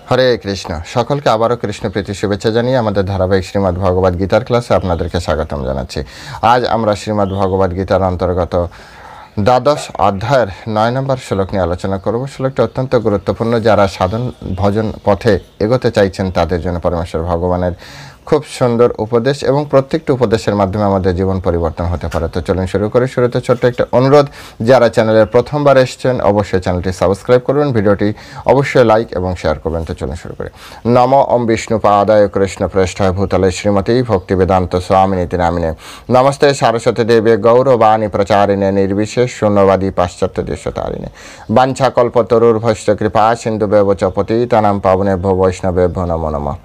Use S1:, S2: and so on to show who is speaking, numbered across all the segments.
S1: হরে কৃষ্ণ। সকলকে আবারও কৃষ্ণ প্রীতি শুভেচ্ছা জানিয়ে আমাদের ধারাবাহিক শ্রীমদ্ ভগবদ গীতার ক্লাসে আপনাদেরকে স্বাগতম জানাচ্ছি। আজ আমরা শ্রীমদ্ ভগবদ গীতার অন্তর্গত দ্বাদশ অধ্যায়ের 9 নম্বর শ্লোক নিয়ে আলোচনা করব। শ্লোকটি অত্যন্ত গুরুত্বপূর্ণ। যারা সাধন ভজন পথে এগোতে চাইছেন তাদের জন্য পরমেশ্বর ভগবানের খুব সুন্দর উপদেশ, এবং প্রত্যেকটি উপদেশের মাধ্যমে আমাদের জীবন পরিবর্তন হতে পারে। তো চলুন শুরু করি। শুরুতে ছোট্ট একটা অনুরোধ, যারা চ্যানেলের প্রথমবার এসেছেন অবশ্যই চ্যানেলটি সাবস্ক্রাইব করবেন, ভিডিওটি অবশ্যই লাইক এবং শেয়ার করবেন। তো চলুন শুরু করি। নমো ওম বিষ্ণু পাদায় কৃষ্ণ পৃষ্ঠায় ভূতলে শ্রীমতী ভক্তি বেদান্ত স্বামিনীতি নামিনে নমস্তে সারস্বতী দেবে গৌরবাণী প্রচারিণে নির্বিশেষ শূন্যবাদী পাশ্চাত্য দেশতারিণে বাঞ্ছা কল্পতরুর্ভশ্চ কৃপা সিন্ধু ব্যবচ পতিতানাং পাবনেভ্যো বৈষ্ণবেভ্যো নমো নমঃ।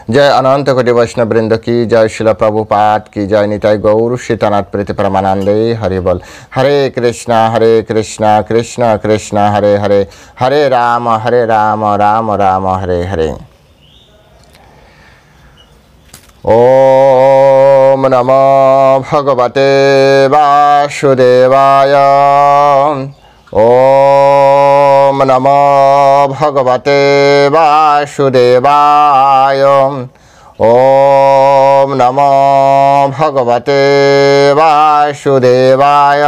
S1: जय अनंत कोटि वैष्णव वृंद की जय, शिला प्रभुपाद की जय, निताय गौर शीतनाथ प्रीति परमानंदे हरि बोल। हरे कृष्णा कृष्ण कृष्ण हरे हरे, हरे राम राम राम हरे हरे। ओम नमो भगवते वासुदेवाय। ओम नमो भगवते वासुदेवाय। ओम नमो भगवते वासुदेवाय।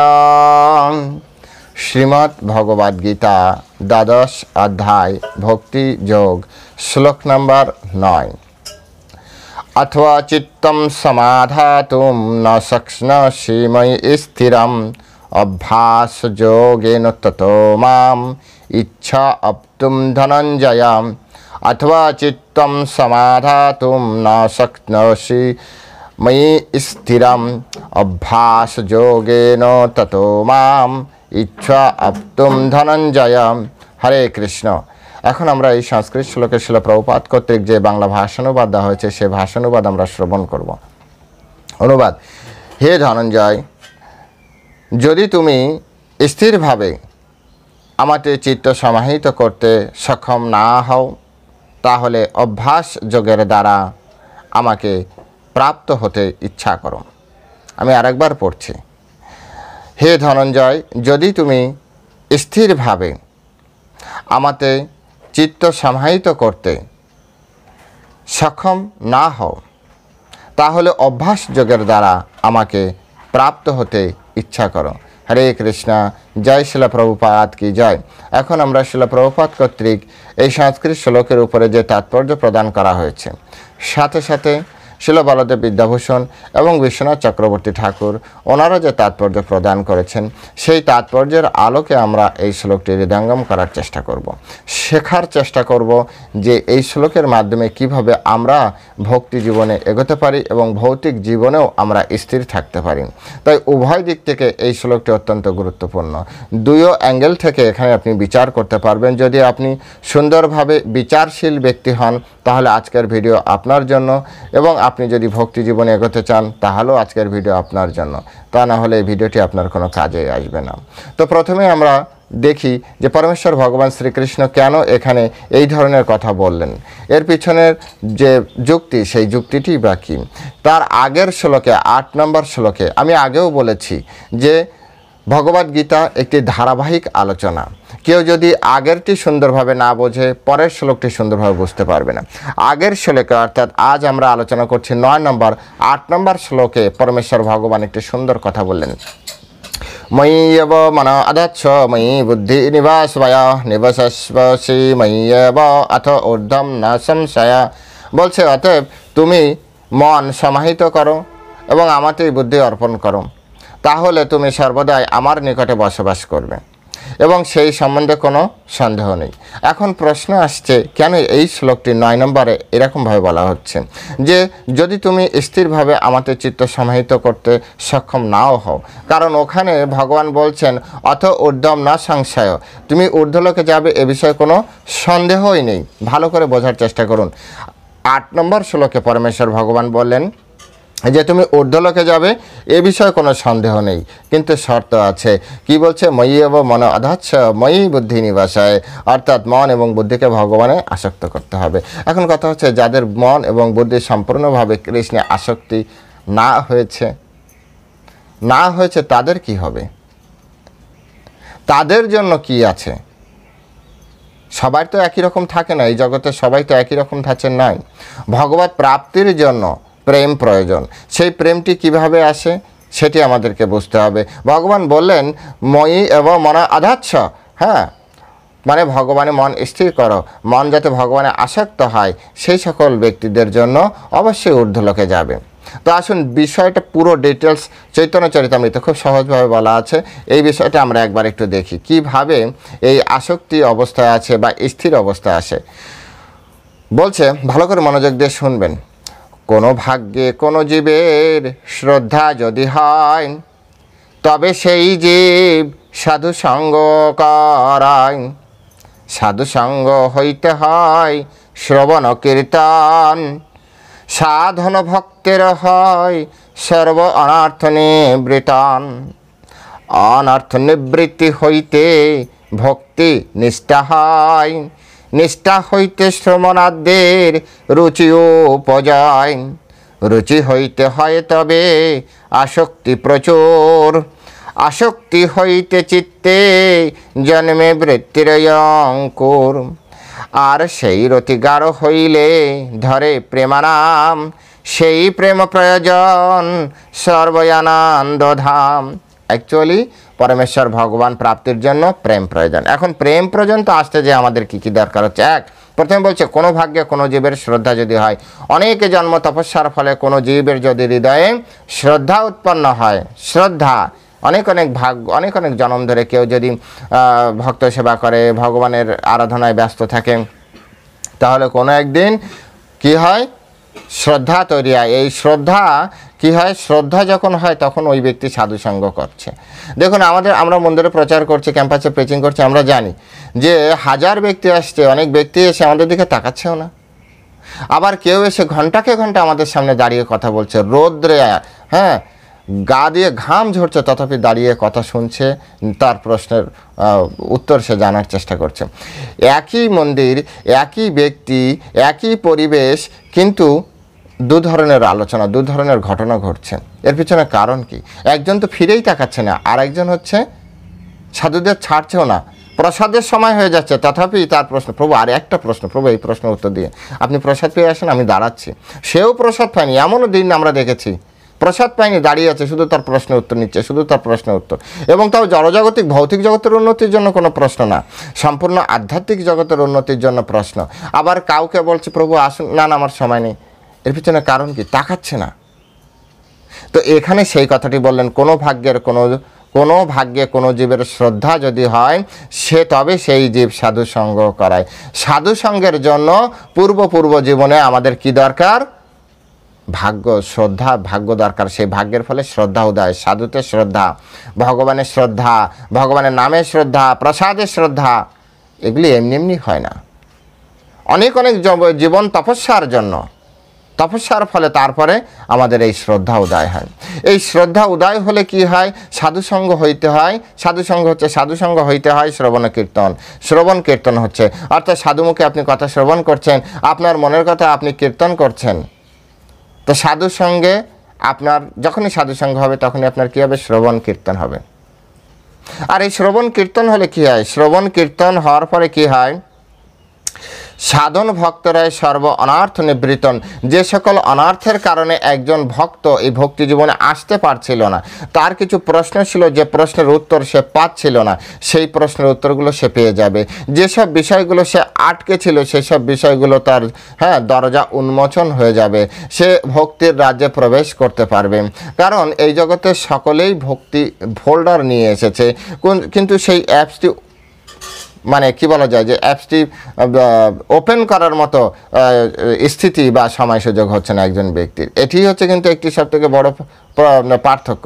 S1: श्रीमद् भगवद गीता द्वादश अध्याय भक्ति योग श्लोक नंबर 9। अथवा चित्तं समाधातुं न शक्नोषि मयि स्थिरम् अभ्यास योगेन ततो माम इच्छा अप्तुम धनंजय। अथवा चित्तं समाधातुं न शक्नोषि मयि स्थिरम् अभ्यास योगेन ततो माम इच्छा अप्तुम धनंजय। हरे कृष्ण। এখন আমরা এই সংস্কৃত শ্লোকের শিলা প্রভুপাদ কর্তৃক যে বাংলা ভাষানুবাদ দেওয়া হয়েছে সেই ভাষানুবাদ আমরা শ্রবণ করব। অনুবাদ। হে ধনঞ্জয়, যদি তুমি স্থিরভাবে আমাতে চিত্ত সমাহিত করতে সক্ষম না হও তাহলে অভ্যাস যোগের দ্বারা আমাকে প্রাপ্ত হতে ইচ্ছা করো। আমি আরেকবার পড়ছি। হে ধনঞ্জয়, যদি তুমি স্থিরভাবে আমাতে চিত্ত সমাহিত করতে সক্ষম না হও তাহলে অভ্যাস যোগের দ্বারা আমাকে প্রাপ্ত হতে ইচ্ছা করো। হরে কৃষ্ণ। জয় শিলা প্রভুপাদ কি জয়। এখন আমরা শিলা প্রভুপাদ কর্তৃক এই সংস্কৃত শ্লোকের উপরে যে তাৎপর্য প্রদান করা হয়েছে, সাথে সাথে শিলা বলদেব বিদ্যাভূষণ এবং বিশ্বনাথ চক্রবর্তী ঠাকুর ওনারা যে তাৎপর্য প্রদান করেছেন সেই তাৎপর্যের আলোকে আমরা এই শ্লোকটি হৃদয়ঙ্গম করার চেষ্টা করব, শেখার চেষ্টা করব যে এই শ্লোকের মাধ্যমে কিভাবে আমরা ভক্তি জীবনে এগোতে পারি এবং ভৌতিক জীবনেও আমরা স্থির থাকতে পারি। তাই উভয় দিক থেকে এই শ্লোকটি অত্যন্ত গুরুত্বপূর্ণ। দুইও অ্যাঙ্গেল থেকে এখানে আপনি বিচার করতে পারবেন। যদি আপনি সুন্দরভাবে বিচারশীল ব্যক্তি হন তাহলে আজকের ভিডিও আপনার জন্য, এবং আপনি যদি ভক্তি জীবনে এগোতে চান তাহলেও আজকের ভিডিও আপনার জন্য। তা না হলে এই ভিডিওটি আপনার কোনো কাজে আসবে না। তো প্রথমে আমরা দেখি যে পরমেশ্বর ভগবান শ্রীকৃষ্ণ কেন এখানে এই ধরনের কথা বললেন। এর পিছনের যে যুক্তি, সেই যুক্তিটি বা কী। তার আগের শ্লোকে 8 নম্বর শ্লোকে আমি আগেও বলেছি যে ভগবদ গীতা একটি ধারাবাহিক আলোচনা। কেউ যদি আগেরটি সুন্দরভাবে না বোঝে পরের শ্লোকটি সুন্দরভাবে বুঝতে পারবে না। আগের শ্লোকে অর্থাৎ আজ আমরা আলোচনা করছি 9 নম্বর 8 নম্বর শ্লোকে পরমেশ্বর ভগবান একটি সুন্দর কথা বললেন। ময়ি এব মন অধচ্ছ ময়ি বুদ্ধি নিবাসবয় নিবসস্বসি ময়ি এব অথ ঊর্ধ্বম ন সংশয়। বলছে অতএব তুমি মন সমাহিত করো এবং আমাতেই বুদ্ধি অর্পণ করো, তাহলে তুমি সর্বদাই আমার নিকটে বসবাস করবে এবং সেই সম্বন্ধে কোনো সন্দেহ নেই। এখন প্রশ্ন আসছে কেন এই শ্লোকটি 9 নম্বরে এরকমভাবে বলা হচ্ছে যে যদি তুমি স্থিরভাবে আমাদের চিত্ত সমাহিত করতে সক্ষম নাও হও, কারণ ওখানে ভগবান বলছেন অথ ঊর্ধ্বম না সংশয়, তুমি ঊর্ধ্বলোকে যাবে এ বিষয়ে কোনো সন্দেহই নেই। ভালো করে বোঝার চেষ্টা করুন। 8 নম্বর শ্লোকে পরমেশ্বর ভগবান বললেন যে তুমি ঊর্ধ্বলোকে যাবে এ বিষয়ে কোনো সন্দেহ নেই, কিন্তু শর্ত আছে। কি বলছে? ময়ি এব মন অধচ্ছ ময়ি বুদ্ধি নিবাসায়, অর্থাৎ মন এবং বুদ্ধিকে ভগবানে আসক্ত করতে হবে। এখন কথা হচ্ছে যাদের মন এবং বুদ্ধি সম্পূর্ণভাবে কৃষ্ণে আসক্তি না হয়েছে তাদের কি হবে? তাদের জন্য কি আছে? সবাই তো একই রকম থাকে না, এই জগতে সবাই তো একই রকম থাকেন নয়। ভগবত প্রাপ্তির জন্য প্রেম প্রয়োজন। সেই প্রেমটি কিভাবে আসে সেটি আমাদেরকে বুঝতে হবে। ভগবান বললেন ময়ি এবং মন আধাচ্ছ, হ্যাঁ, মানে ভগবানে মন স্থির করো, মন যাতে ভগবানে আসক্ত হয় সেই সকল ব্যক্তিদের জন্য অবশ্যই ঊর্ধ্বলোকে যাবে। তো আসুন বিষয়টা পুরো ডিটেলস চৈতন্য চরিতামৃতে খুব সহজভাবে বলা আছে, এই বিষয়টা আমরা একবার একটু দেখি কিভাবে এই আসক্তি অবস্থায় আছে বা স্থির অবস্থায় আসে। বলছে, ভালো করে মনোযোগ দিয়ে শুনবেন। কোনো ভাগ্যে কোনো জীবের শ্রদ্ধা যদি হয়, তবে সেই জীব সাধু সঙ্গ করায়। সাধু সঙ্গ হইতে হয় শ্রবণ কীর্তন, সাধন ভক্তের হয় সর্ব অনর্থ নিবৃতন। অনর্থ নিবৃত্তি হইতে ভক্তি নিষ্ঠা হয়, নিষ্ঠা হইতে শ্রমণাদের রুচি উপজয়। রুচি হইতে হয় তবে আসক্তি প্রচুর, আসক্তি হইতে চিত্তে জন্মে বৃত্তির অঙ্কুর। আর সেই রতি গাঢ় হইলে ধরে প্রেমানাম, সেই প্রেম প্রয়োজন সর্বয়ানন্দ ধাম। অ্যাকচুয়ালি পরমেশ্বর ভগবান প্রাপ্তির জন্য প্রেম প্রয়োজন। এখন প্রেম প্রয়োজন তো আসতে যে আমাদের কী কী দরকার হচ্ছে। এক, প্রথমে বলছে কোনো ভাগ্যে কোনো জীবের শ্রদ্ধা যদি হয়, অনেক জন্ম তপস্যার ফলে কোনো জীবের যদি হৃদয়ে শ্রদ্ধা উৎপন্ন হয়, শ্রদ্ধা অনেক ভাগ্য অনেক জন্ম ধরে কেউ যদি ভক্ত সেবা করে, ভগবানের আরাধনায় ব্যস্ত থাকে, তাহলে কোনো একদিন কি হয়, শ্রদ্ধা তৈরি হয়। এই শ্রদ্ধা কি হয়, শ্রদ্ধা যখন হয় তখন ওই ব্যক্তি সাধুসঙ্গ করছে। দেখুন আমরা মন্দিরে প্রচার করছি, ক্যাম্পাসে প্রিচিং করছি, আমরা জানি যে হাজার ব্যক্তি আসছে, অনেক ব্যক্তি এসে আমাদের দিকে তাকাচ্ছেও না। আবার কেউ এসে ঘন্টাকে ঘন্টা আমাদের সামনে দাঁড়িয়ে কথা বলছে, রোদ্রে, হ্যাঁ, গা দিয়ে ঘাম ঝরছে, তথাপি দাঁড়িয়ে কথা শুনছে, তার প্রশ্নের উত্তর সে জানার চেষ্টা করছে। একই মন্দির, একই ব্যক্তি, একই পরিবেশ, কিন্তু দু ধরনের আলোচনা, দু ধরনের ঘটনা ঘটছে। এর পিছনে কারণ কি? একজন তো ফিরেই তাকাচ্ছে না, আর একজন হচ্ছে সাধুদের ছাড়ছেও না। প্রসাদের সময় হয়ে যাচ্ছে, তথাপি তার প্রশ্ন, প্রভু আর একটা প্রশ্ন, প্রভু এই প্রশ্নের উত্তর দিয়ে আপনি প্রসাদ পেয়ে আসেন, আমি দাঁড়াচ্ছি। সেও প্রসাদ পায়নি, এমনও দিন আমরা দেখেছি প্রসাদ পায়নি, দাঁড়িয়ে আছে, শুধু তার প্রশ্নের উত্তর নিচ্ছে, শুধু তার প্রশ্নের উত্তর। এবং তাও জড়জাগতিক ভৌতিক জগতের উন্নতির জন্য কোনো প্রশ্ন না, সম্পূর্ণ আধ্যাত্মিক জগতের উন্নতির জন্য প্রশ্ন। আবার কাউকে বলছে প্রভু আসুন, না না আমার সময় নেই। এর পিছনে কারণ কি? তাকাচ্ছে না। তো এখানে সেই কথাটি বললেন, কোনো ভাগ্যে কোনো জীবের শ্রদ্ধা যদি হয়, সে তবে সেই জীব সাধু সঙ্গ করায়। সাধু সঙ্গের জন্য পূর্ব জীবনে আমাদের কি দরকার? ভাগ্য, শ্রদ্ধা, ভাগ্য দরকার। সেই ভাগ্যের ফলে শ্রদ্ধা উদয়, সাধুতে শ্রদ্ধা, ভগবানের শ্রদ্ধা, ভগবানের নামে শ্রদ্ধা, প্রসাদের শ্রদ্ধা, এগুলি এমনি হয় না। অনেক জীবন তপস্যার জন্য, তপস্যার ফলে তারপরে আমাদের এই শ্রদ্ধা উদয় হয়। এই শ্রদ্ধা উদয় হলে কি হয়? সাধুসঙ্গ হইতে হয়। সাধুসঙ্গ হইতে হয় শ্রবণ কীর্তন। শ্রবণ কীর্তন হচ্ছে অর্থাৎ সাধুমুখে আপনি কথা শ্রবণ করছেন, আপনার মনের কথা আপনি কীর্তন করছেন। তো সাধুসঙ্গে আপনার যখনই সাধুসঙ্গ হবে তখনই আপনার কী হবে? শ্রবণ কীর্তন হবে। আর এই শ্রবণ কীর্তন হলে কি হয়? শ্রবণ কীর্তন হওয়ার পরে কি হয়? সাধন ভক্তরায় সর্ব অনার্থ নিবৃতন। যে সকল অনার্থের কারণে একজন ভক্ত এই ভক্তি জীবনে আসতে পারছিল না, তার কিছু প্রশ্ন ছিল, যে প্রশ্নের উত্তর সে পাচ্ছিল না, সেই প্রশ্নের উত্তরগুলো সে পেয়ে যাবে। যেসব বিষয়গুলো সে আটকে ছিল, সেসব বিষয়গুলো তার দরজা উন্মোচন হয়ে যাবে, সে ভক্তির রাজ্যে প্রবেশ করতে পারবে। কারণ এই জগতে সকলেই ভক্তি ফোল্ডার নিয়ে এসেছে, কিন্তু সেই অ্যাপসটি কি বলা যায়, যে অ্যাপসটি ওপেন করার মতো স্থিতি বা সময় সুযোগ হচ্ছে না একজন ব্যক্তির। এটি হচ্ছে কিন্তু একটি সবথেকে বড় পার্থক্য।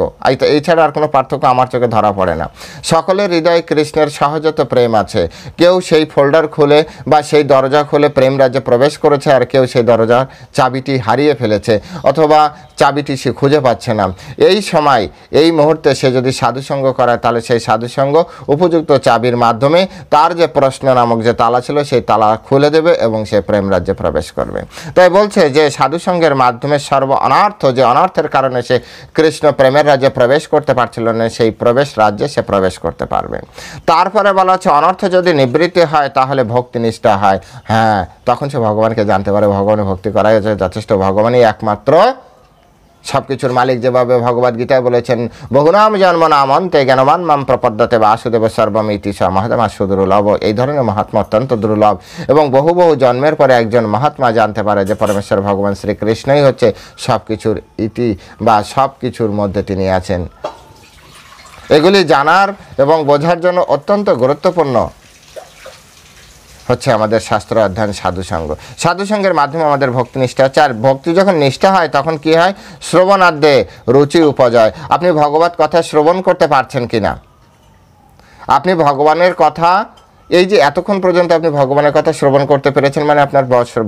S1: এছাড়া আর কোনো পার্থক্য আমার চোখে ধরা পড়ে না। সকলের হৃদয়ে কৃষ্ণের সহজাত প্রেম আছে। কেউ সেই ফোল্ডার খুলে বা সেই দরজা খুলে প্রেম রাজ্যে প্রবেশ করেছে, আর কেউ সেই দরজার চাবিটি হারিয়ে ফেলেছে, অথবা চাবিটি সে খুঁজে পাচ্ছে না। এই সময়, এই মুহূর্তে সে যদি সাধুসঙ্গ করায়, তাহলে সেই সাধুসঙ্গ উপযুক্ত চাবির মাধ্যমে তার যে প্রশ্ন নামক যে তালা ছিল, সেই তালা খুলে দেবে এবং সে প্রেম রাজ্যে প্রবেশ করবে। তাই বলছে যে সাধুসঙ্গের মাধ্যমে সর্ব অনার্থ, যে অনার্থের কারণে সে কৃষ্ণ প্রেমের রাজ্যে প্রবেশ করতে পারছিল না, সেই প্রবেশ রাজ্যে সে প্রবেশ করতে পারবে। তারপরে বলা হচ্ছে অনর্থ যদি নিবৃত্তি হয় তাহলে ভক্তি নিষ্ঠা হয়। হ্যাঁ, তখন সে ভগবানকে জানতে পারে, ভগবানের ভক্তি করাই হচ্ছে যথেষ্ট, ভগবানই একমাত্র সব কিছুর মালিক। যেভাবে ভগবদ গীতায় বলেছেন, বহুনাম জন্ম নাম অন্তে জ্ঞানবান মাম প্রপদ্যতে বাসুদেব সর্বমিতি স মহাত্মা সুদুর্লভ। এই ধরনের মহাত্মা অত্যন্ত দুর্লভ, এবং বহু বহু জন্মের পরে একজন মহাত্মা জানতে পারে যে পরমেশ্বর ভগবান শ্রীকৃষ্ণই হচ্ছে সব কিছুর ইতি, বা সব কিছুর মধ্যে তিনি আছেন। এগুলি জানার এবং বোঝার জন্য অত্যন্ত গুরুত্বপূর্ণ হচ্ছে আমাদের শাস্ত্র অধ্যয়ন, সাধুসঙ্গ। সাধুসঙ্গের মাধ্যমে আমাদের ভক্তি নিষ্ঠা হচ্ছে। আর ভক্তি যখন নিষ্ঠা হয় তখন কি হয়? শ্রবণাদ্যে রুচি উপজয়। আপনি ভগবত কথা শ্রবণ করতে পারছেন কিনা, আপনি ভগবানের কথা, এই যে এতক্ষণ পর্যন্ত আপনি ভগবানের কথা শ্রবণ করতে পেরেছেন, মানে আপনার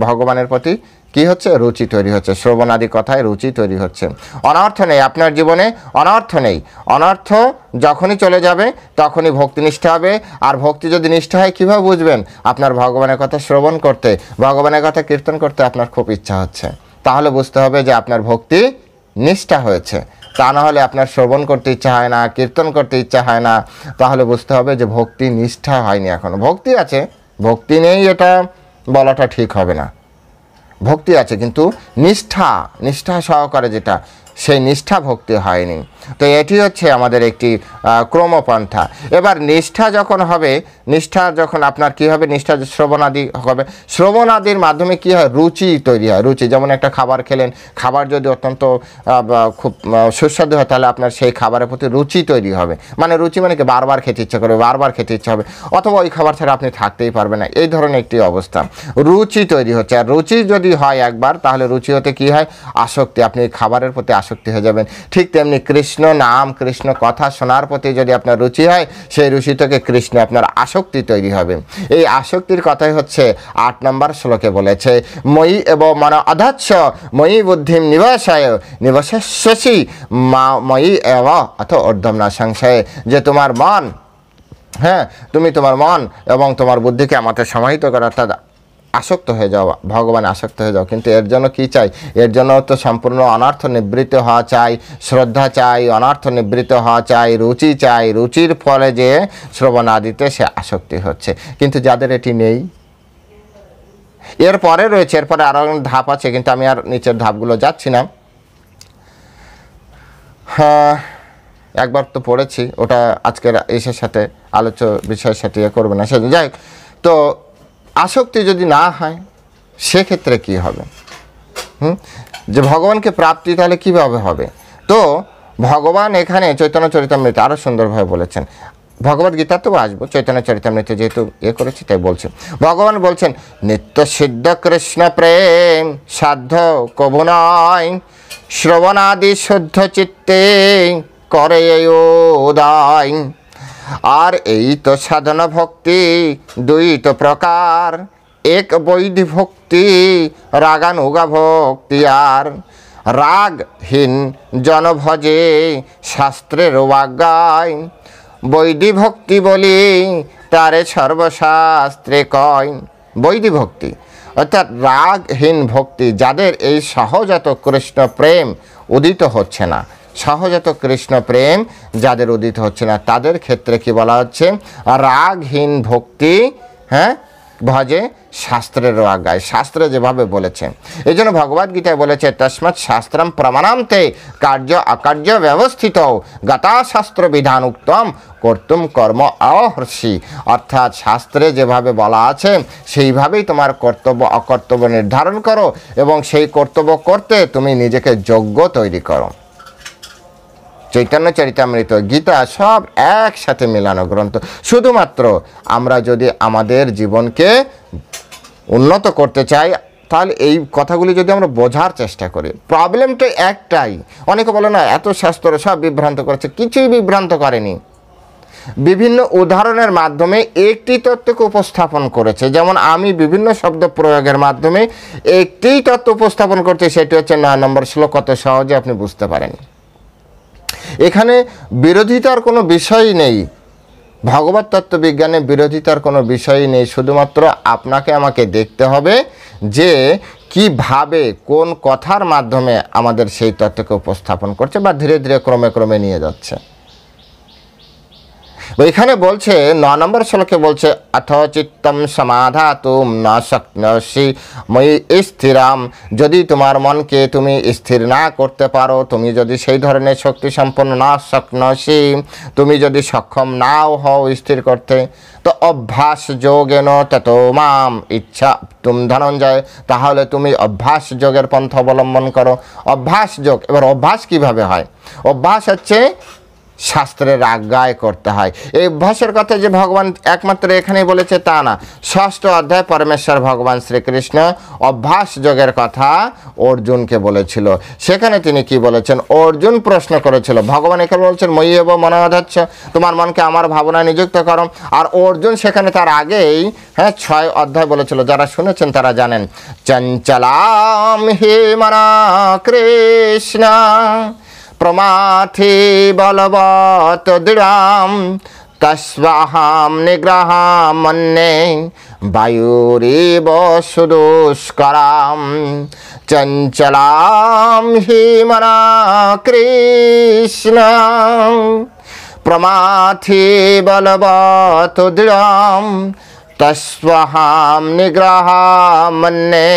S1: ভগবানের প্রতি কি হচ্ছে? রুচি তৈরি হচ্ছে। শ্রবণাদি কথায় রুচি তৈরি হচ্ছে। অনর্থ নেই আপনার জীবনে, অনর্থ নেই। অনর্থ যখনই চলে যাবে তখনই ভক্তি নিষ্ঠা হবে। আর ভক্তি যদি নিষ্ঠা হয় কীভাবে বুঝবেন? আপনার ভগবানের কথা শ্রবণ করতে, ভগবানের কথা কীর্তন করতে আপনার খুব ইচ্ছা হচ্ছে, তাহলে বুঝতে হবে যে আপনার ভক্তি নিষ্ঠা হয়েছে। তা না হলে আপনার শ্রবণ করতে ইচ্ছা হয় না, কীর্তন করতে ইচ্ছা হয় না, তাহলে বুঝতে হবে যে ভক্তি নিষ্ঠা হয়নি এখনো। ভক্তি আছে, ভক্তি নেই এটা বলাটা ঠিক হবে না। ভক্তি আছে, কিন্তু নিষ্ঠা সহকারে যেটা, সেই নিষ্ঠা ভক্তি হয়নি। তো এটি হচ্ছে আমাদের একটি ক্রমপন্থা। এবার নিষ্ঠা যখন হবে, নিষ্ঠা যখন আপনার কি হবে? নিষ্ঠা শ্রবণাদি হবে। শ্রবণাদির মাধ্যমে কি হয়? রুচি তৈরি হয়। রুচি, যেমন একটা খাবার খেলেন, খাবার যদি অত্যন্ত খুব সুস্বাদু হয় তাহলে আপনার সেই খাবারের প্রতি রুচি তৈরি হবে। মানে রুচি মানে কি? বারবার খেতে ইচ্ছা করবে, বারবার খেতে ইচ্ছা হবে, অথবা ওই খাবার ছাড়া আপনি থাকতেই পারবেন না, এই ধরনের একটি অবস্থা। রুচি তৈরি হচ্ছে। আর রুচি যদি হয় একবার, তাহলে রুচি হতে কি হয়? আসক্তি। আপনি খাবারের প্রতি আসক্তি হয়ে যাবেন। ঠিক তেমনি কৃষ্ণ নাম, কৃষ্ণ কথা শোনার প্রতি যদি আপনার রুচি হয়, সেই রুচি থেকে কৃষ্ণে আপনার আসক্তি তৈরি হবে। এই আসক্তির কথাই হচ্ছে 8 নম্বর শ্লোকে বলেছে, ময়ি এব মন অধৎস ময়ি বুদ্ধিম নিবশস্যসি ময়ি এব অথ ঊর্ধ্বম না সংশয়ে। যে তোমার মন, হ্যাঁ, তুমি তোমার মন এবং তোমার বুদ্ধিকে আমাকে সমাহিত করা, অর্থাৎ আসক্ত হয়ে যাও, ভগবান আসক্ত হয়ে যাও। কিন্তু এর জন্য কি চাই? এর জন্য তো সম্পূর্ণ অনর্থ নিবৃত্ত হওয়া চাই, শ্রদ্ধা চাই, অনর্থ নিবৃত্ত হওয়া চাই, রুচি চাই। রুচির ফলে যে শ্রবণাদিতে সে আসক্তি হচ্ছে। কিন্তু যাদের এটি নেই, এরপরে রয়েছে, এরপরে আরও ধাপ আছে, কিন্তু আমি আর নিচের ধাপগুলো যাচ্ছি না। হ্যাঁ, একবার তো পড়েছি, ওটা আজকের এসের সাথে আলোচ্য বিষয়ের সাথে করবে না, সেদিন যাই। তো আসক্তি যদি না হয় সেক্ষেত্রে কি হবে? যে ভগবানকে প্রাপ্তি তাহলে কীভাবে হবে? তো ভগবান এখানে চৈতন্য চরিতামৃতে আরও সুন্দরভাবে বলেছেন। ভগবদ গীতা তো আসবো, চৈতন্য চরিতামৃতে যেহেতু করেছি তাই বলছি। ভগবান বলছেন, নিত্য সিদ্ধ কৃষ্ণ প্রেম সাধ্য কবু নয়, শ্রবণাদি শুদ্ধ চিত্তে করে উদয়। আর এই তো সাধন ভক্তি দুই তো প্রকার, এক বৈধি ভক্তি রাগানুগা ভক্তি। আর রাগহীন জন ভজে শাস্ত্রের আজ্ঞায়, বৈধি ভক্তি বলি তারে সর্বশাস্ত্রে কয়। বৈধি ভক্তি অর্থাৎ রাগহীন ভক্তি, যাদের এই সহজাত কৃষ্ণ প্রেম উদিত হচ্ছে না, সহজাত কৃষ্ণ প্রেম যাদের উদিত হচ্ছে না, তাদের ক্ষেত্রে কি বলা হচ্ছে? রাগহীন ভক্তি, হ্যাঁ, ভজে শাস্ত্রেরও আজ্ঞায়, শাস্ত্রে যেভাবে বলেছে। এই জন্য ভগবদ্গীতায় বলেছে, তস্মাৎ শাস্ত্রম প্রমাণান্তে কার্য অকার্য ব্যবস্থিত গতা শাস্ত্র বিধান উক্তম কর্তুম কর্ম অহর্ষি। অর্থাৎ শাস্ত্রে যেভাবে বলা আছে সেইভাবেই তোমার কর্তব্য অকর্তব্য নির্ধারণ করো, এবং সেই কর্তব্য করতে তুমি নিজেকে যোগ্য তৈরি করো। চৈতন্য চরিতামৃত, গীতা সব একসাথে মেলানো গ্রন্থ। শুধুমাত্র আমরা যদি আমাদের জীবনকে উন্নত করতে চাই, তাহলে এই কথাগুলি যদি আমরা বোঝার চেষ্টা করি। প্রবলেমটা একটাই, অনেকে বলে না এত শাস্ত্র সব বিভ্রান্ত করেছে। কিছুই বিভ্রান্ত করেনি, বিভিন্ন উদাহরণের মাধ্যমে একটি তত্ত্বকে উপস্থাপন করেছে। যেমন আমি বিভিন্ন শব্দ প্রয়োগের মাধ্যমে একটি তত্ত্ব উপস্থাপন করছি, সেটি হচ্ছে 9 নম্বর শ্লোক, কত সহজে আপনি বুঝতে পারেন। এখানে বিরোধিতার কোনো বিষয়ই নেই, ভগবত তত্ত্ববিজ্ঞানে বিরোধিতার কোনো বিষয়ই নেই। শুধুমাত্র আপনাকে আমাকে দেখতে হবে যে কিভাবে কোন কথার মাধ্যমে আমাদের সেই তত্ত্বকে উপস্থাপন করছে বা ধীরে ধীরে ক্রমে ক্রমে নিয়ে যাচ্ছে। ওইখানে বলছে 9 নম্বর শ্লোকে বলছে অথ চিত্তম সমাধাতুম ন শক্নোষি মই স্থিরাম, যদি তোমার মনকে তুমি স্থির না করতে পারো, তুমি যদি সেই ধরনের শক্তি সম্পন্ন না শক্নোষি, তুমি যদি সক্ষম নাও হও স্থির করতে, তো অভ্যাস যোগেন তত মাম ইচ্ছা তুম ধনঞ্জয়, তাহলে তুমি অভ্যাস যোগের পন্থা অবলম্বন করো। অভ্যাস যোগ, এবার অভ্যাস কিভাবে হয়? অভ্যাস হচ্ছে শাস্ত্রের আজ্ঞায় করতে হয়। এই অভ্যাসের কথা যে ভগবান একমাত্র এখানেই বলেছে তা না, 6ষ্ঠ অধ্যায় পরমেশ্বর ভগবান শ্রীকৃষ্ণ অভ্যাস যোগের কথা অর্জুনকে বলেছিল। সেখানে তিনি কি বলেছেন? অর্জুন প্রশ্ন করেছিল, ভগবান এখানে বলছেন মই এব মনোধাচ্ছ, তোমার মনকে আমার ভাবনায় নিযুক্ত করো। আর অর্জুন সেখানে তার আগেই 6 অধ্যায় বলেছিল, যারা শুনেছেন তারা জানেন, চঞ্চলাম হে মনা কৃষ্ণ প্রমাথি বলবত দৃঢ়াম তস্বাহাম নিগ্রহাম মন্যে বায়ুরেব সুদুষ্করাম। চঞ্চলাম হি মনা কৃষ্ণ প্রমাথি বলবত দৃঢ়াম তস্বাহাম নিগ্রহাম মন্যে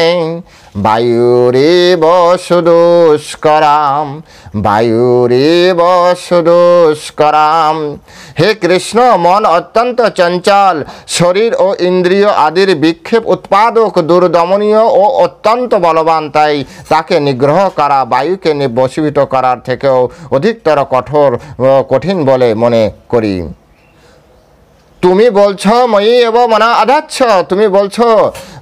S1: বায়ুরেব সুদুষ্করাম, বায়ুরেব সুদুষ্করাম। হে কৃষ্ণ, মন অত্যন্ত চঞ্চল, শরীর ও ইন্দ্রিয় আদির বিক্ষেপ উৎপাদক, দুর্দমনীয় ও অত্যন্ত বলবান, তাই তাকে নিগ্রহ করা বায়ুকে বশীভূত করার থেকেও অধিকতর কঠিন বলে মনে করি। তুমি বলছো মই এব মনা আধাচ্ছ, তুমি বলছো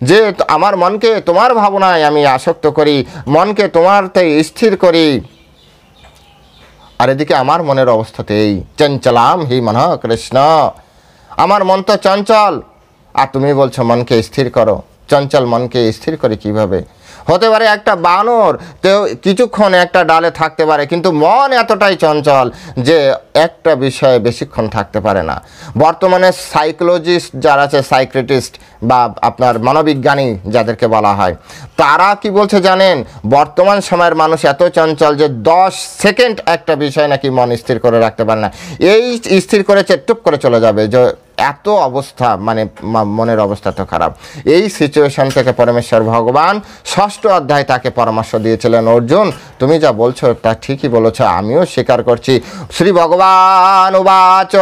S1: যে আমার মনকে তোমার ভাবনায় আমি আসক্ত করি, মনকে তোমারতে স্থির করি, আর এদিকে আমার মনের অবস্থাতেই চঞ্চলাম হি মন কৃষ্ণ, আমার মন তো চঞ্চল, আর তুমি বলছো মনকে স্থির করো। চঞ্চল মনকে স্থির করে কিভাবে? হতে পারে একটা বানর তেও কিছুক্ষণ একটা ডালে থাকতে পারে, কিন্তু মন এতটাই চঞ্চল যে একটা বিষয়ে বেশিক্ষণ থাকতে পারে না। বর্তমানে সাইকোলজিস্ট যারা আছে, সাইক্রেটিস্ট বা আপনার মনোবিজ্ঞানী যাদেরকে বলা হয়, তারা কি বলছে জানেন? বর্তমান সময়ের মানুষ এত চঞ্চল যে 10 সেকেন্ড একটা বিষয় নাকি মন স্থির করে রাখতে পারে না। এই স্থির করেছে টুপ করে চলে যাবে, যে এত অবস্থা, মানে মনের অবস্থা তো খারাপ। এই সিচুয়েশন থেকে পরমেশ্বর ভগবান 6ষ্ঠ অধ্যায় তাকে পরামর্শ দিয়েছিলেন, অর্জুন তুমি যা বলছো তা ঠিকই বলেছ, আমিও স্বীকার করছি। শ্রী ভগবান উবাচ,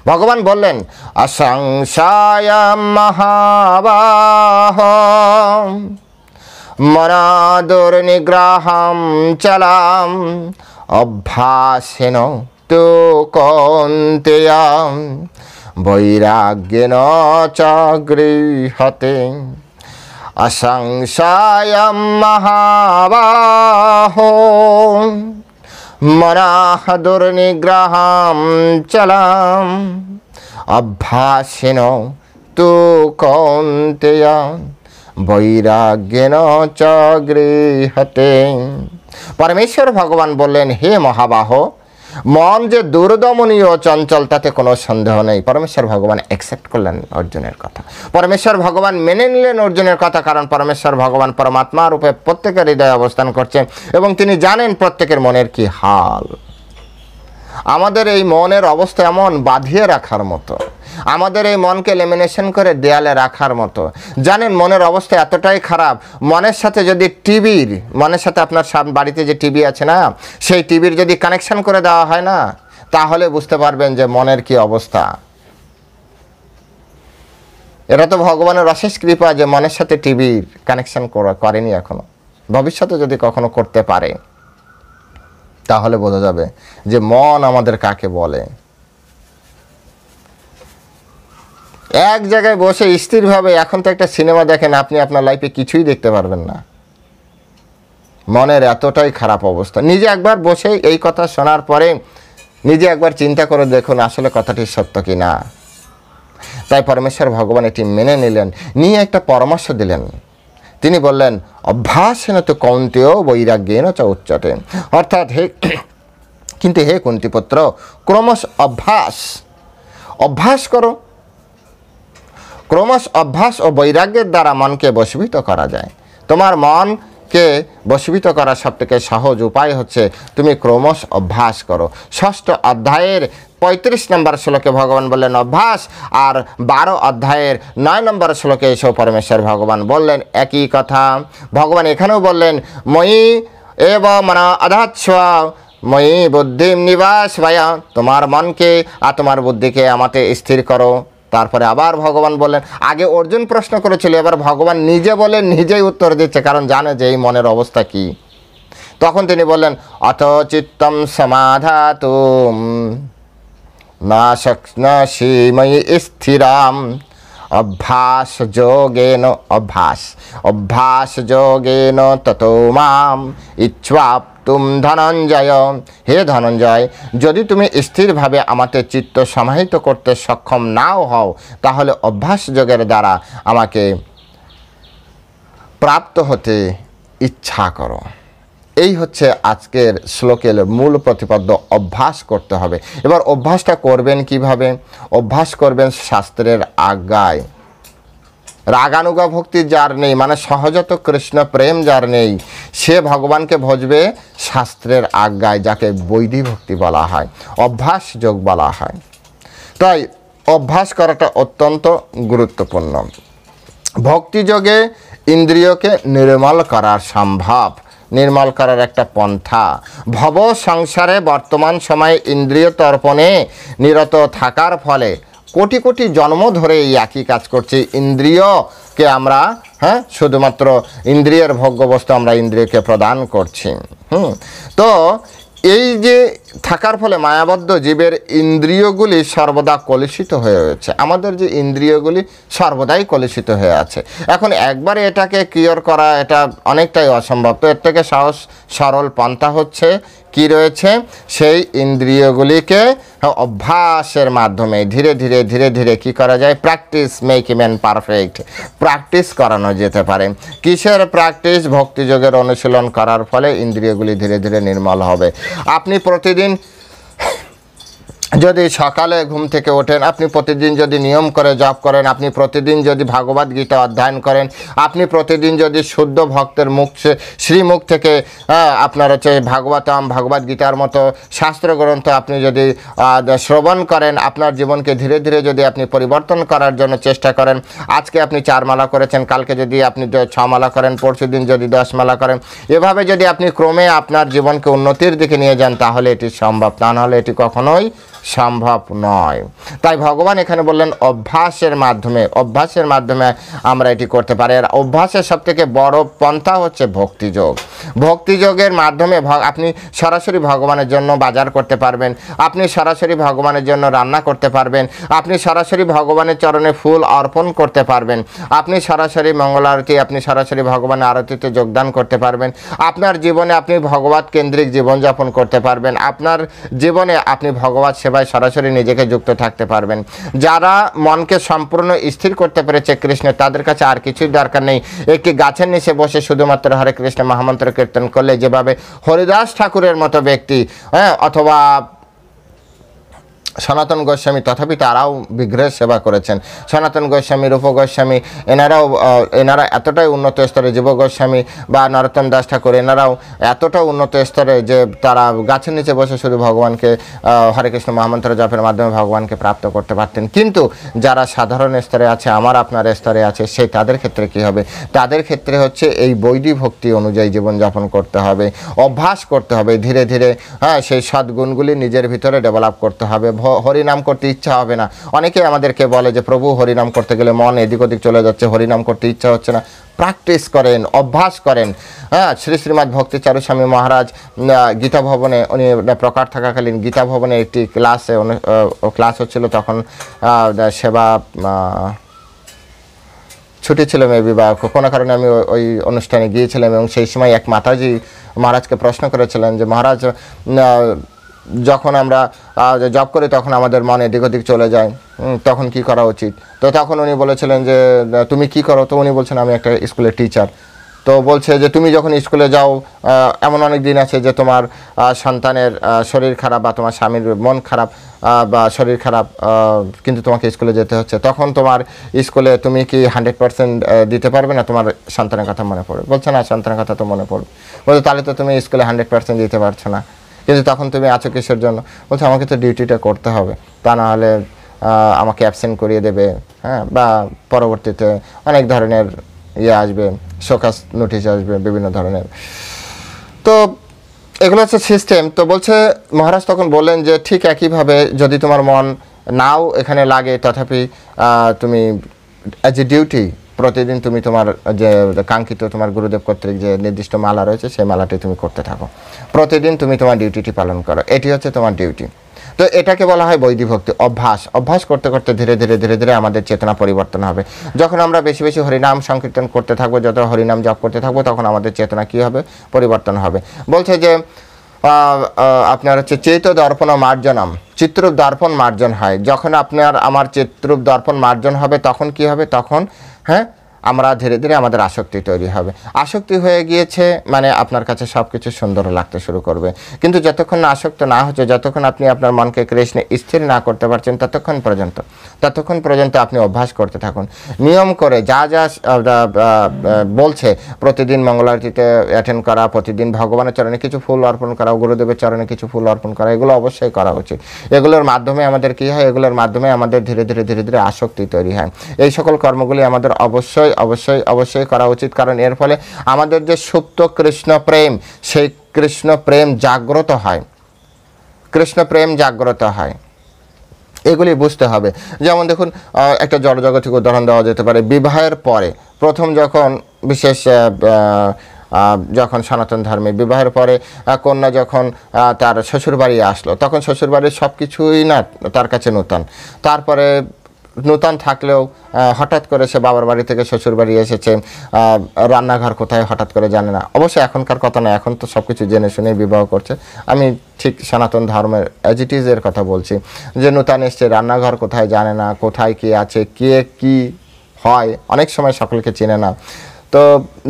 S1: ভগবান বললেন, অসংশয় মহাবাহ মনা দুর্নিগ্রহম চলাম অভ্যাসেন তু কৌন্তেয় বৈরাগ্যেন চ গৃহতে। অসংশয়ম মহাবাহো মনঃ দুর্নিগ্রহম চলাম অভ্যাসেন তু কৌন্তেয় বৈরাগ্যেন চ গৃহতে। পরমেশ্বর ভগবান বললেন, হে মহাবাহ, মন যে দুর্দমনীয় চঞ্চল তাতে কোনো সন্দেহ নেই। পরমেশ্বর ভগবান অ্যাকসেপ্ট করলেন অর্জুনের কথা, পরমেশ্বর ভগবান মেনে নিলেন অর্জুনের কথা, কারণ পরমেশ্বর ভগবান পরমাত্মা রূপে প্রত্যেকের হৃদয়ে অবস্থান করছেন এবং তিনি জানেন প্রত্যেকের মনের কি হাল। আমাদের এই মনের অবস্থা এমন বাঁধিয়ে রাখার মতো, আমাদের এই মনকে লেমিনেশন করে দেয়ালে রাখার মতো। জানেন মনের অবস্থা এতটাই খারাপ, মনের সাথে যদি মনের সাথে আপনার বাড়িতে যে টিভি আছে না, সেই টিভির যদি কানেকশন করে দেওয়া হয় না, তাহলে বুঝতে পারবেন যে মনের কি অবস্থা। এটা তো ভগবানের অশেষ কৃপা যে মনের সাথে টিভির কানেকশন করেনি এখনো, ভবিষ্যতে যদি কখনো করতে পারে তাহলে বোঝা যাবে যে মন আমাদের কাকে বলে। এক জায়গায় বসে স্থিরভাবে, এখন তো একটা সিনেমা দেখেন, আপনি আপনার লাইফে কিছুই দেখতে পারবেন না, মনের এতটাই খারাপ অবস্থা। নিজে একবার বসে এই কথা শোনার পরে নিজে একবার চিন্তা করে দেখুন আসলে কথাটি সত্য কি না। তাই পরমেশ্বর ভগবান এটি মেনে নিলেন, নিয়ে একটা পরামর্শ দিলেন। তিনি বললেন, অভ্যাসেন তো কৌন্তেয় বৈরাগ্যেন চ উচ্যতে, অর্থাৎ কিন্তু হে কুন্তিপুত্র, ক্রমশ অভ্যাস করো। ক্রমশ অভ্যাস ও বৈরাগ্যের দ্বারা মনকে বশীভূত করা যায়। তোমার মনকে বশীভূত করার সবথেকে সহজ উপায় হচ্ছে তুমি ক্রমশ অভ্যাস করো। 6ষ্ঠ অধ্যায়ের 35 নম্বর শ্লোকে ভগবান বললেন অভ্যাস, আর 12 অধ্যায়ের 9 নম্বর শ্লোকে এসেও পরমেশ্বর ভগবান বললেন একই কথা। ভগবান এখানেও বললেন ময়ি এব মন অধাচ্ছ মই বুদ্ধিম নিবাস ভায়া, তোমার মনকে আর তোমার বুদ্ধিকে আমাতে স্থির করো। তারপরে আবার ভগবান বললেন, আগে অর্জুন প্রশ্ন করেছিল, এবার ভগবান নিজে বলে নিজেই উত্তর দিচ্ছে, কারণ জানে যে এই মনের অবস্থা কি। তখন তিনি বললেন অথ চিত্তম সমাধাতুম না শক্নসি ময়ি স্থিরাম অভ্যাস যোগেন অভ্যাস যোগেন ততো মাম ইচ্ছাপ্তুম ধনঞ্জয়। হে ধনঞ্জয়, যদি তুমি স্থিরভাবে আমাকে চিত্ত সমাহিত করতে সক্ষম নাও হও, তাহলে অভ্যাস যোগের দ্বারা আমাকে প্রাপ্ত হতে ইচ্ছা করো। এই হচ্ছে আজকের শ্লোকের মূল প্রতিপাদ্য, অভ্যাস করতে হবে। এবার অভ্যাসটা করবেন কিভাবে? অভ্যাস করবেন শাস্ত্রের আজ্ঞায়। রাগানুগা ভক্তি যার নেই, মানে সহজত কৃষ্ণ প্রেম যার নেই, সে ভগবানকে ভজবে শাস্ত্রের আজ্ঞায়, যাকে বৈধি ভক্তি বলা হয়, অভ্যাস যোগ বলা হয়। তাই অভ্যাস করাটা অত্যন্ত গুরুত্বপূর্ণ। ভক্তিযোগে ইন্দ্রিয়কে নির্মল করা সম্ভব, নির্মল করার একটা পন্থা। ভব সংসারে বর্তমান সময়ে ইন্দ্রিয় তর্পণে নিরত থাকার ফলে কোটি কোটি জন্ম ধরে এই একই কাজ করছি। ইন্দ্রিয়কে আমরা শুধুমাত্র ইন্দ্রিয়ের ভোগ্যবস্তু আমরা ইন্দ্রিয়কে প্রদান করছি। তো এই যে থাকার ফলে মায়াবদ্ধ জীবের ইন্দ্রিয়গুলি সর্বদা কলুষিত হয়ে রয়েছে। আমাদের যে ইন্দ্রিয়গুলি সর্বদাই কলুষিত হয়ে আছে। এখন একবারে এটাকে কিওর করা এটা অনেকটাই অসম্ভব। তো এর থেকে সহজ সরল পন্থা হচ্ছে কি রয়েছে, সেই ইন্দ্রিয়গুলিকে অভ্যাসের মাধ্যমে ধীরে ধীরে ধীরে ধীরে কি করা যায়, practice make a man perfect, practice করানো যেতে পারে। কিসের প্র্যাকটিস? ভক্তিযোগের অনুশীলন করার ফলে ইন্দ্রিয়গুলি ধীরে ধীরে নির্মল হবে। আপনি প্রতিদিন যদি সকালে ঘুম থেকে ওঠেন, আপনি প্রতিদিন যদি নিয়ম করে জপ করেন, আপনি প্রতিদিন যদি ভাগবত গীতা অধ্যয়ন করেন, আপনি প্রতিদিন যদি শুদ্ধ ভক্তের মুখ শ্রীমুখ থেকে আপনার হচ্ছে ভাগবতম ভগবত গীতার মতো শাস্ত্রগ্রন্থ আপনি যদি শ্রবণ করেন, আপনার জীবনকে ধীরে ধীরে যদি আপনি পরিবর্তন করার জন্য চেষ্টা করেন, আজকে আপনি 4 মালা করেছেন, কালকে যদি আপনি 6 মালা করেন, পরশু দিন যদি 10 মালা করেন, এভাবে যদি আপনি ক্রমে আপনার জীবনকে উন্নতির দিকে নিয়ে যান, তাহলে এটি সম্ভব, তা নাহলে এটি কখনোই সম্ভব নয়। তাই ভগবান এখানে বললেন অভ্যাসের মাধ্যমে আমরা এটি করতে পারি। আর অভ্যাসের সবথেকে বড় পন্থা হচ্ছে ভক্তিযোগ। ভক্তিযোগের মাধ্যমে আপনি সরাসরি ভগবানের জন্য বাজার করতে পারবেন, আপনি সরাসরি ভগবানের জন্য রান্না করতে পারবেন, আপনি সরাসরি ভগবানের চরণে ফুল অর্পণ করতে পারবেন, আপনি সরাসরি মঙ্গল আরতি, আপনি সরাসরি ভগবানের আরতিতে যোগদান করতে পারবেন, আপনার জীবনে আপনি ভগবত কেন্দ্রিক জীবনযাপন করতে পারবেন, আপনার জীবনে আপনি ভগবত সেবায় সরাসরি নিজেকে যুক্ত থাকতে পারবেন। যারা মনকে সম্পূর্ণ স্থির করতে পেরেছে কৃষ্ণ, তাদের কাছে আর কিছুই দরকার নেই। একটি গাছের নিচে বসে শুধুমাত্র হরে কৃষ্ণ মহামন্ত্র কীর্তন করলে যেভাবে হরিদাস ঠাকুরের মতো ব্যক্তি অথবা সনাতন গোস্বামী, তথাপি তারাও বিগ্রহের সেবা করেছেন। সনাতন গোস্বামী, রূপ গোস্বামী, এনারা এতটাই উন্নত স্তরে, জীব গোস্বামী বা নরোত্তম দাস ঠাকুর, এনারাও এতটা উন্নত স্তরে যে তারা গাছের নিচে বসে শুধু ভগবানকে হরে কৃষ্ণ মহামন্ত্র জপের মাধ্যমে ভগবানকে প্রাপ্ত করতে পারতেন। কিন্তু যারা সাধারণ স্তরে আছে, আমার আপনার স্তরে আছে, সেই তাদের ক্ষেত্রে কি হবে? তাদের ক্ষেত্রে হচ্ছে এই বৈধি ভক্তি অনুযায়ী জীবনযাপন করতে হবে, অভ্যাস করতে হবে ধীরে ধীরে। সেই সদ্গুণগুলি নিজের ভিতরে ডেভেলপ করতে হবে। হরিনাম করতে ইচ্ছা হবে না। অনেকে আমাদেরকে বলে যে প্রভু হরিনাম করতে গেলে মন এদিক ওদিক চলে যাচ্ছে, হরিনাম করতে ইচ্ছা হচ্ছে না। প্র্যাকটিস করেন, অভ্যাস করেন। শ্রীমৎ ভক্তিচারু স্বামী মহারাজ গীতা ভবনে, উনি প্রকার থাকাকালীন গীতা ভবনে একটি ক্লাস হচ্ছিল, তখন সেবা ছুটি ছিল মেবি, বা কোনো কারণে আমি ওই অনুষ্ঠানে গিয়েছিলাম, এবং সেই সময় এক মাতাজি মহারাজকে প্রশ্ন করেছিলেন যে মহারাজ, যখন আমরা জব করি তখন আমাদের মন এদিক ওদিক চলে যায়, তখন কি করা উচিত? তো তখন উনি বলেছিলেন যে তুমি কি করো? তো উনি বলছেন আমি একটা স্কুলের টিচার। তো বলছে যে তুমি যখন স্কুলে যাও, এমন অনেক দিন আছে যে তোমার সন্তানের শরীর খারাপ বা তোমার স্বামীর মন খারাপ বা শরীর খারাপ, কিন্তু তোমাকে স্কুলে যেতে হচ্ছে, তখন তোমার স্কুলে তুমি কি 100% দিতে পারবে না? তোমার সন্তানের কথা মনে পড়বে? বলছে না, সন্তানের কথা তো মনে পড়বে। বলছে তাহলে তো তুমি স্কুলে 100% দিতে পারছো না, কিন্তু তখন তুমি আছো কিসের জন্য? বলছে আমাকে তো ডিউটিটা করতে হবে, তা না হলে আমাকে অ্যাবসেন্ট করিয়ে দেবে, হ্যাঁ, বা পরবর্তীতে অনেক ধরনের আসবে, শোকজ নোটিশ আসবে, বিভিন্ন ধরনের। তো এগুলো হচ্ছে সিস্টেম। তো বলছে মহারাজ তখন বললেন যে ঠিক একইভাবে যদি তোমার মন নাও এখানে লাগে, তথাপি তুমি অ্যাজ এ ডিউটি প্রতিদিন তুমি তোমার যে কাঙ্ক্ষিত তোমার গুরুদেব কর্তৃক যে নির্দিষ্ট মালা রয়েছে সেই মালাটি তুমি করতে থাকো, প্রতিদিন তুমি তোমার ডিউটিটি পালন করো, এটি হচ্ছে তোমার ডিউটি। তো এটাকে বলা হয় বৈদিক ভক্তি। অভ্যাস করতে করতে ধীরে ধীরে আমাদের চেতনা পরিবর্তন হবে। যখন আমরা বেশি বেশি হরিনাম সংকীর্তন করতে থাকবো, যত হরিনাম জপ করতে থাকবো, তখন আমাদের চেতনা কী হবে? পরিবর্তন হবে। বলছে যে আপনার হচ্ছে চেত দর্পণ মার্জনম, চিত্রূপ দর্পণ মার্জন হয়। যখন আপনার আমার চিত্রূপ দর্পণ মার্জন হবে তখন কি হবে? তখন হ্যাঁ আমরা ধীরে ধীরে আমাদের আসক্তি তৈরি হবে। আসক্তি হয়ে গিয়েছে মানে আপনার কাছে সব কিছু সুন্দর লাগতে শুরু করবে। কিন্তু যতক্ষণ না আসক্ত না হচ্ছে, যতক্ষণ আপনি আপনার মনকে কৃষ্ণে স্থির না করতে পারছেন, ততক্ষণ পর্যন্ত আপনি অভ্যাস করতে থাকুন। নিয়ম করে যা যা বলছে, প্রতিদিন মঙ্গলারতিতে অ্যাটেন্ড করা, প্রতিদিন ভগবানের চরণে কিছু ফুল অর্পণ করা, গুরুদেবের চরণে কিছু ফুল অর্পণ করা, এগুলো অবশ্যই করা উচিত। এগুলোর মাধ্যমে আমাদের কী হয়? এগুলোর মাধ্যমে আমাদের ধীরে ধীরে আসক্তি তৈরি হয়। এই সকল কর্মগুলি আমাদের অবশ্যই করা উচিত, কারণ এর ফলে আমাদের যে সুপ্ত কৃষ্ণ প্রেম, সেই কৃষ্ণ প্রেম জাগ্রত হয়। এগুলি বুঝতে হবে। যেমন দেখুন, একটা জড়জাগতিক উদাহরণ দেওয়া যেতে পারে। বিবাহের পরে প্রথম যখন বিশেষ যখন সনাতন ধর্মে বিবাহের পরে কন্যা যখন তার শ্বশুরবাড়ি আসলো, তখন শ্বশুরবাড়ির সব কিছুই না তার কাছে নূতন। তারপরে নূতন থাকলেও হঠাৎ করে সে বাবার বাড়ি থেকে শ্বশুর বাড়ি এসেছে, রান্নাঘর কোথায় হঠাৎ করে জানে না। অবশ্যই এখনকার কথা না, এখন তো সব কিছু জেনে শুনে বিবাহ করছে। আমি ঠিক সনাতন ধর্মের অ্যাজ ইট ইজ এর কথা বলছি, যে নূতন এসছে, রান্নাঘর কোথায় জানে না, কোথায় কি আছে, কে কি হয়, অনেক সময় সকলকে চেনে না। তো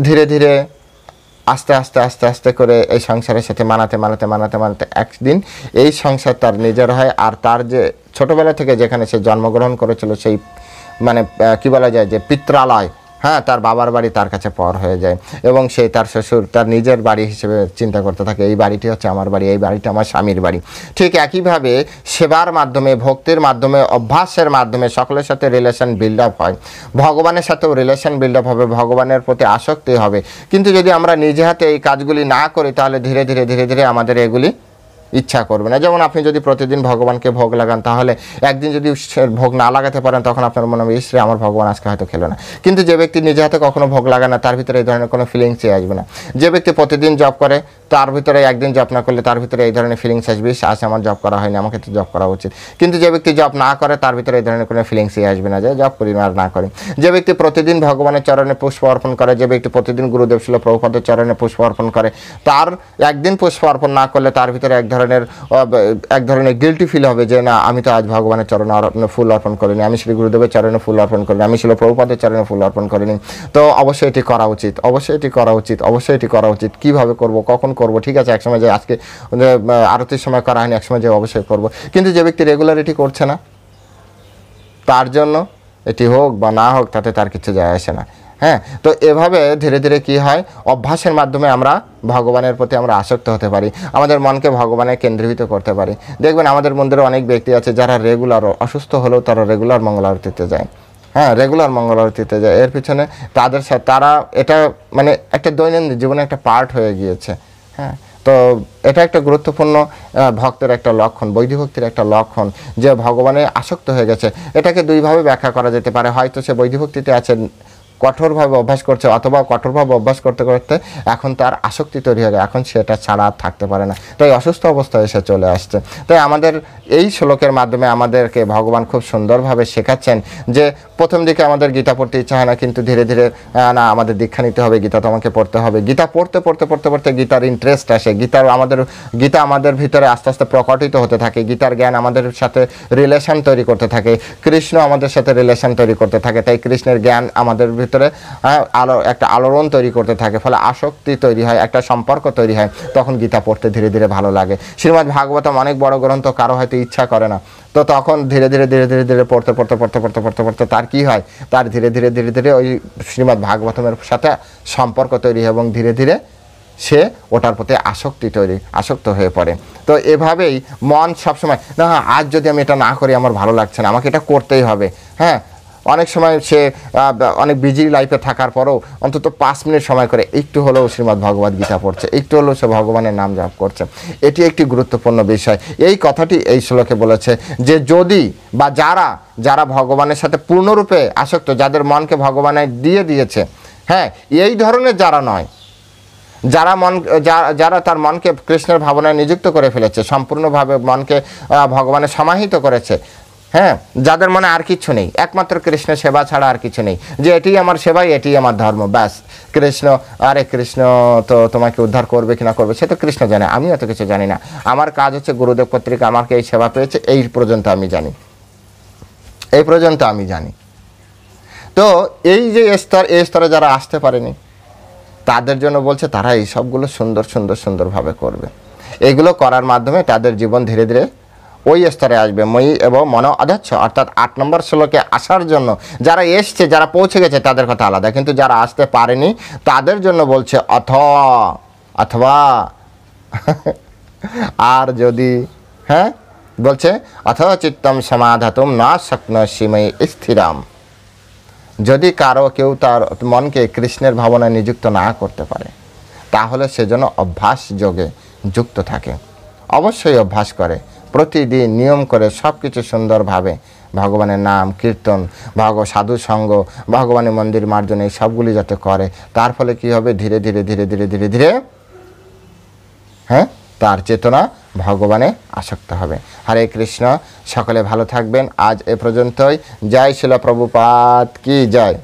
S1: ধীরে ধীরে আস্তে করে এই সংসারের সাথে মানাতে একদিন এই সংসার তার নিজের হয়। আর তার যে ছোটবেলা থেকে যেখানে সে জন্মগ্রহণ করেছিল, সেই মানে কি বলা যায় যে পিত্রালয়, হ্যাঁ, তার বাবার বাড়ি তার কাছে পর হয়ে যায়, এবং সে তার শ্বশুর তার নিজের বাড়ি হিসেবে চিন্তা করতে থাকে, এই বাড়িটি হচ্ছে আমার বাড়ি, এই বাড়িটা আমার স্বামীর বাড়ি। ঠিক একইভাবে সেবার মাধ্যমে, ভক্তির মাধ্যমে, অভ্যাসের মাধ্যমে সকলের সাথে রিলেশন বিল্ড আপ হয়। ভগবানের সাথেও রিলেশন বিল্ড আপ হবে, ভগবানের প্রতি আসক্তি হবে। কিন্তু যদি আমরা নিজে হাতে এই কাজগুলি না করি, তাহলে ধীরে ধীরে আমাদের এগুলি ইচ্ছা করবে না। যেমন আপনি যদি প্রতিদিন ভগবানকে ভোগ লাগান, তাহলে একদিন যদি ভোগ না লাগাতে পারেন, তখন আপনার মনে হবে ইসরে আমার ভগবান আজকে হয়তো খেলো না। কিন্তু যে ব্যক্তি নিজে হাতে কখনো ভোগ লাগায় না, তার ভিতরে এই ধরনের কোনো ফিলিংসই আসবে না। যে ব্যক্তি প্রতিদিন জব করে, তার ভিতরে একদিন জব না করলে তার ভিতরে এই ধরনের ফিলিংস আসবে, আজ আমার জব করা হয়নি, আমাকে তো জব করা উচিত। কিন্তু যে ব্যক্তি জব না করে, তার ভিতরে এই ধরনের কোনো ফিলিংসই আসবে না যে জব করি আর না করি। যে ব্যক্তি প্রতিদিন ভগবানের চরণে পুষ্প অর্পণ করে, যে ব্যক্তি প্রতিদিন গুরুদেব শিল প্রভুপাদের চরণে পুষ্প অর্পণ করে, তার একদিন পুষ্প অর্পণ না করলে তার ভিতরে এক ধরনের গিল্টি ফিল হবে যে না, আমি তো আজ ভগবানের চরণে ফুল অর্পণ করিনি, আমি শ্রী গুরুদেবের চরণে ফুল অর্পণ করিনি, আমি শিল প্রভুপাদের চরণে ফুল অর্পণ করিনি। তো অবশ্যই এটি করা উচিত। কীভাবে করব, কখন করব? ঠিক আছে, একসময় যে আজকে আরতির সময় করা হয়নি, একসময় যে অবশ্যই করব। কিন্তু যে ব্যক্তি রেগুলার এটি করছে না, তার জন্য এটি হোক বা না হোক তাতে তার কিছু যায় আসে না। হ্যাঁ, তো এভাবে ধীরে ধীরে কি হয়, অভ্যাসের মাধ্যমে আমরা ভগবানের প্রতি আমরা আসক্ত হতে পারি, আমাদের মনকে ভগবানে কেন্দ্রীভূত করতে পারি। দেখবেন আমাদের মন্দিরে অনেক ব্যক্তি আছে যারা রেগুলার, অসুস্থ হলেও তারা রেগুলার মঙ্গল আরতিতে যায়। হ্যাঁ, রেগুলার মঙ্গল আরতিতে যায়। এর পিছনে তাদের সাথে তারা এটা মানে একটা দৈনন্দিন জীবনে একটা পার্ট হয়ে গিয়েছে। হ্যাঁ, তো এটা একটা গুরুত্বপূর্ণ ভক্তের একটা লক্ষণ, বৈদিক ভক্তির একটা লক্ষণ, যে ভগবানে আসক্ত হয়ে গেছে। এটাকে দুইভাবে ব্যাখ্যা করা যেতে পারে। হয়তো সে বৈদিক ভক্তিতে আছে, কঠোরভাবে অভ্যাস করছে, অথবা কঠোরভাবে অভ্যাস করতে এখন তার আসক্তি তৈরি হয়ে গেছে, এখন সেটা ছাড়া আর থাকতে পারে না, তাই অসুস্থ অবস্থায় এসে চলে আসছে। তাই আমাদের এই শ্লোকের মাধ্যমে আমাদেরকে ভগবান খুব সুন্দরভাবে শেখাচ্ছেন যে প্রথম দিকে আমাদের গীতা পড়তে ইচ্ছা হয় না, কিন্তু ধীরে ধীরে না, আমাদের দীক্ষা নিতে হবে, গীতা তোমাকে পড়তে হবে। গীতা পড়তে গীতার ইন্টারেস্ট আসে, গীতা আমাদের ভিতরে আস্তে আস্তে প্রকটিত হতে থাকে, গীতার জ্ঞান আমাদের সাথে রিলেশন তৈরি করতে থাকে, কৃষ্ণ আমাদের সাথে রিলেশন তৈরি করতে থাকে। তাই কৃষ্ণের জ্ঞান আমাদের ভিতরে একটা আলোড়ন তৈরি করতে থাকে, ফলে আসক্তি তৈরি হয়, একটা সম্পর্ক তৈরি হয়, তখন গীতা পড়তে ধীরে ধীরে ভালো লাগে। শ্রীমদ্ ভাগবতম অনেক বড় গ্রন্থ, কারো হয়তো ইচ্ছা করে না, তো তখন ধীরে ধীরে ধীরে ধীরে ধীরে পড়তে পড়তে পড়তে পড়তে পড়তে পড়তে তার কী হয়, তার ধীরে ধীরে ধীরে ধীরে ওই শ্রীমদ্ ভাগবতমের সাথে সম্পর্ক তৈরি হয় এবং ধীরে ধীরে সে ওটার প্রতি আসক্ত হয়ে পড়ে। তো এভাবেই মন সবসময়, না আজ যদি আমি এটা না করি আমার ভালো লাগছে না, আমাকে এটা করতেই হবে। হ্যাঁ, অনেক সময় সে অনেক বিজি লাইফে থাকার পরেও অন্তত 5 মিনিট সময় করে একটু হলেও শ্রীমদ্ ভগবদ গীতা পড়ছে, একটু হলেও সে ভগবানের নাম জপ করছে। এটি একটি গুরুত্বপূর্ণ বিষয়। এই কথাটি এই শ্লোকে বলেছে যে যদি বা যারা ভগবানের সাথে পূর্ণরূপে আসক্ত, যাদের মনকে ভগবানে দিয়ে দিয়েছে, হ্যাঁ, এই ধরনের যারা নয়, যারা তার মনকে কৃষ্ণের ভাবনায় নিযুক্ত করে ফেলেছে, সম্পূর্ণভাবে মনকে ভগবানে সমাহিত করেছে, হ্যাঁ, যাদের মনে আর কিছু নেই, একমাত্র কৃষ্ণের সেবা ছাড়া আর কিছু নেই, যে এটি আমার সেবাই, এটি আমার ধর্ম, ব্যাস। কৃষ্ণ, আরে কৃষ্ণ তো তোমাকে উদ্ধার করবে কি না করবে সে তো কৃষ্ণ জানে, আমি এত কিছু জানি না, আমার কাজ হচ্ছে গুরুদেব কর্তৃক আমাকে এই সেবা পেয়েছে, এই পর্যন্ত আমি জানি। তো এই যে এই স্তরে যারা আসতে পারেনি তাদের জন্য বলছে তারা এই সবগুলো সুন্দরভাবে করবে। এগুলো করার মাধ্যমে তাদের জীবন ধীরে ধীরে ওই স্তরে আসবে। ময়ী এবং মন অধচ্ছ, অর্থাৎ 8 নম্বর শ্লোকে আসার জন্য যারা এসছে, যারা পৌঁছে গেছে তাদের কথা আলাদা, কিন্তু যারা আসতে পারেনি তাদের জন্য বলছে অথবা আর যদি, হ্যাঁ, বলছে অথবা চিত্তম সমাধাতুম না শক্নোষি ময়ি স্থিরাম, যদি কেউ তার মনকে কৃষ্ণের ভাবনায় নিযুক্ত না করতে পারে তাহলে সেজন্য অভ্যাস যোগে যুক্ত থাকে, অবশ্যই অভ্যাস করে, প্রতিদিন নিয়ম করে সব কিছু সুন্দরভাবে ভগবানের নাম কীর্তন, সাধু সঙ্গ, ভগবানের মন্দির মার্জন, এই সবগুলি যাতে করে, তার ফলে কি হবে, ধীরে ধীরে ধীরে ধীরে ধীরে ধীরে, হ্যাঁ, তার চেতনা ভগবানে আসক্ত হবে। হরে কৃষ্ণ, সকলে ভালো থাকবেন। আজ এ পর্যন্তই। জয় শিল প্রভুপাদ কি জয়।